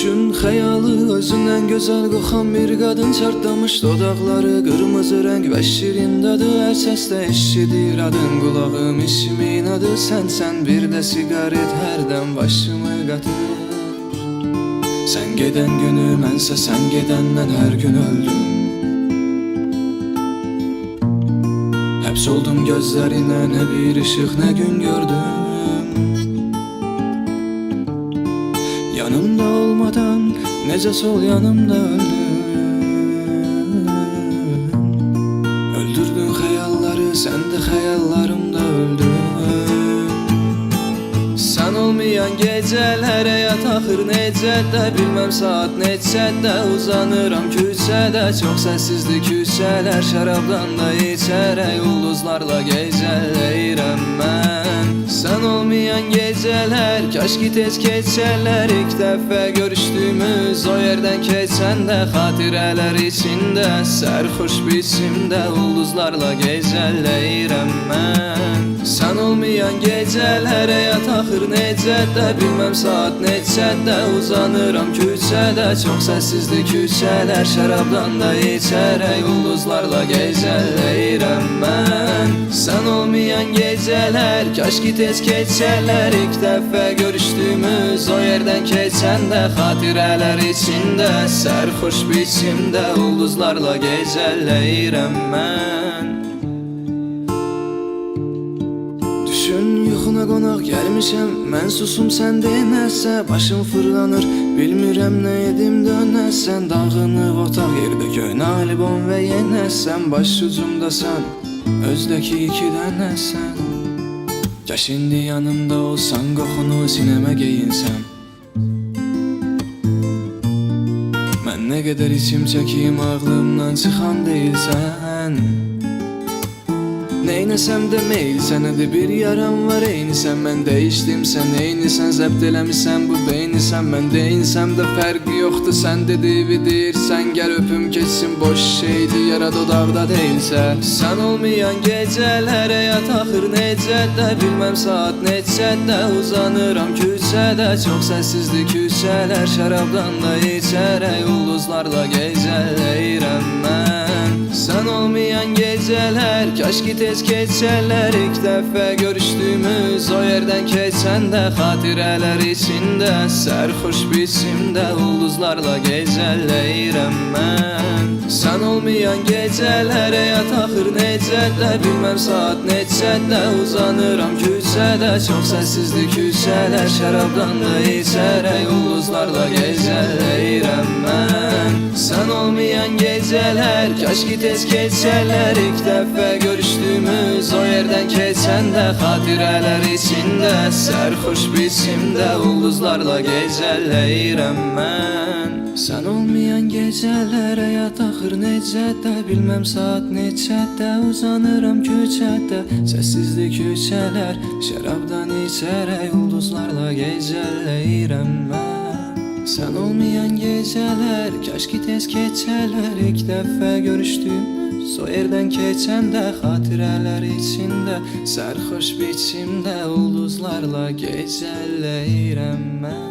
Düşün xəyalı özündən gözəl qoxan bir qadın çartlamış dodaqları qırmızı rəng və şirin dadı hər səsdə eşidir adın qulağım işimin adı sənsən bir də siqaret hərdən başımı qatır Sən gedən günü mənsə sən gedəndən hər gün öldüm Həbs oldum gözlərinə nə bir işıq nə gün gördüm Yanımda olmadan necə sol yanımda öldün Öldürdün xəyalları sən də xəyallarımda öldün Sən olmayan gecələrə yataqır necə də bilməm saat neçədə uzanıram küçədə Çox səssizdir küçələr şərabdan da içərək ulduzlarla gecələyirəm mən Sən olmayan gecələr kaş ki tez keçərlər İlk dəfə görüşdüyümüz o yerdən keçəndə Xatirələr içində sərxoş biçimdə ulduzlarla gecələyirəm mən Sən olmayan gecələrə yataqır necə də bilməm saat neçədə uzanıram küçədə Çox səssizdir küçələr şərabdan da içərək ulduzlarla gecələyirəm mən Sən olmayan gecələr kaş ki tez keçərlər İlk dəfə görüşdüyümüz o yerdən keçəndə Xatirələr içində sərxoş biçimdə ulduzlarla gecələyirəm mən Düşün yuxuna qonaq gəlmişəm Mən susum sən deyinəsə Başım fırlanır bilmirəm nə edim dönəsən Dağınıb otaq yerdə göynə albom və yenəsən Baş ucumdasan özdəki iki dənəsən Kaş indi yanımda olsan qoxunu sinəmə geyinsəm Mən nə qədər içim çəkiyim ağlımdan çıxan deyilsən Neynəsəm də meyil sənədir bir yaram var eynisən Mən dəyişdim sən eynisən zəbt eləmişsən bu beynisən Mən deyinsəm də fərqi yoxdur sən dediği deyirsən Gəl öpüm keçsin boş şeydir yara dodaqda deyilsə Sən olmayan gecələrə yataqır necə də bilməm saat neçədə uzanıram küçədə Çox səssizdir küçələr şərabdan da içərək ulduzlarla gecələyirəm mən Sən olmayan gecələr kaş ki tez keçərlər İlk dəfə görüşdüyümüz o yerdən keçəndə Xatirələr içində sərxoş biçimdə ulduzlarla gecələyirəm mən Sən olmayan gecələrə yataqır necə də bilməm saat neçədə uzanıram küçədə Çox səssizdir küçələr şərabdan da içərək ulduzlarla gecələyirəm mən Sən olmayan gecələr kaş ki tez keçərlər İlk dəfə görüşdüyümüz o yerdən keçəndə Xatirələr içində sərxoş biçimdə ulduzlarla gecələyirəm mən Sən olmayan gecələrə yataqır necə də bilməm saat neçədə uzanıram küçədə Səssizdir küçələr şərabdan içərək ulduzlarla gecələyirəm mən Sən olmayan gecələr kaş ki tez keçərlər İlk dəfə görüşdüyümüz o yerdən keçəndə Xatirələr içində sərxoş biçimdə ulduzlarla gecələyirəm mən